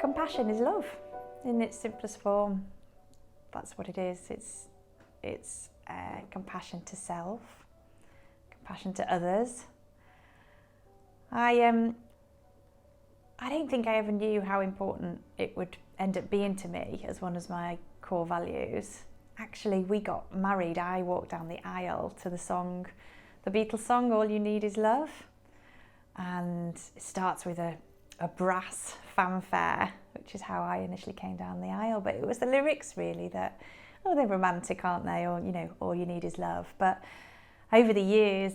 Compassion is love in its simplest form. That's what it is. It's compassion to self, compassion to others. I don't think I ever knew how important it would end up being to me as one of my core values. Actually, we got married. I walked down the aisle to the Beatles song, All You Need Is Love. And it starts with a brass fanfare, which is how I initially came down the aisle. But it was the lyrics really that, they're romantic, aren't they? Or, all you need is love. But over the years,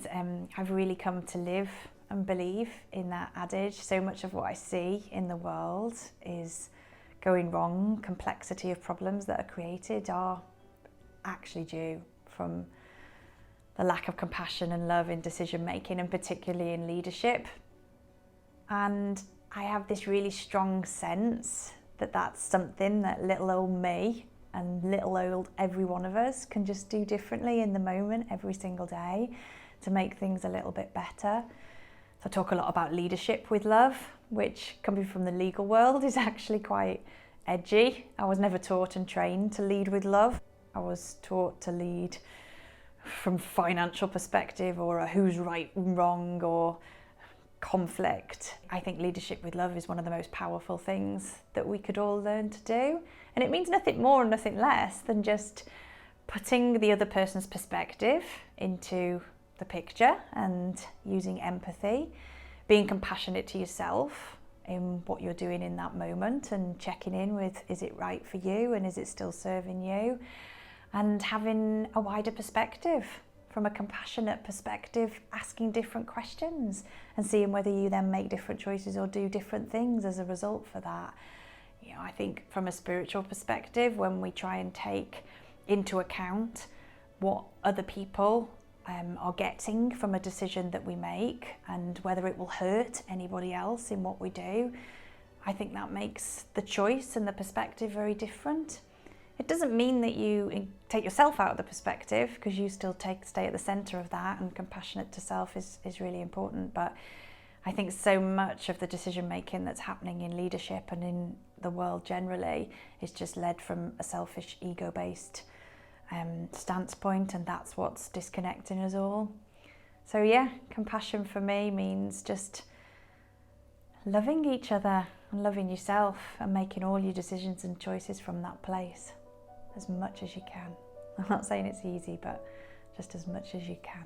I've really come to live and believe in that adage. So much of what I see in the world is going wrong. Complexity of problems that are created are actually due from the lack of compassion and love in decision making, and particularly in leadership. And I have this really strong sense that that's something that little old me and little old every one of us can just do differently in the moment every single day to make things a little bit better. So I talk a lot about leadership with love, which coming from the legal world is actually quite edgy. I was never taught and trained to lead with love. I was taught to lead from financial perspective or a who's right and wrong or conflict. I think leadership with love is one of the most powerful things that we could all learn to do. And it means nothing more and nothing less than just putting the other person's perspective into the picture and using empathy, being compassionate to yourself in what you're doing in that moment and checking in with, is it right for you and is it still serving you? And having a wider perspective, from a compassionate perspective, asking different questions and seeing whether you then make different choices or do different things as a result for that. I think from a spiritual perspective, when we try and take into account what other people are getting from a decision that we make and whether it will hurt anybody else in what we do, I think that makes the choice and the perspective very different. It doesn't mean that you take yourself out of the perspective, because you still stay at the centre of that, and compassionate to self is really important. But I think so much of the decision making that's happening in leadership and in the world generally is just led from a selfish, ego-based stance point, and that's what's disconnecting us all. So yeah, compassion for me means just loving each other and loving yourself and making all your decisions and choices from that place as much as you can. I'm not saying it's easy, but just as much as you can.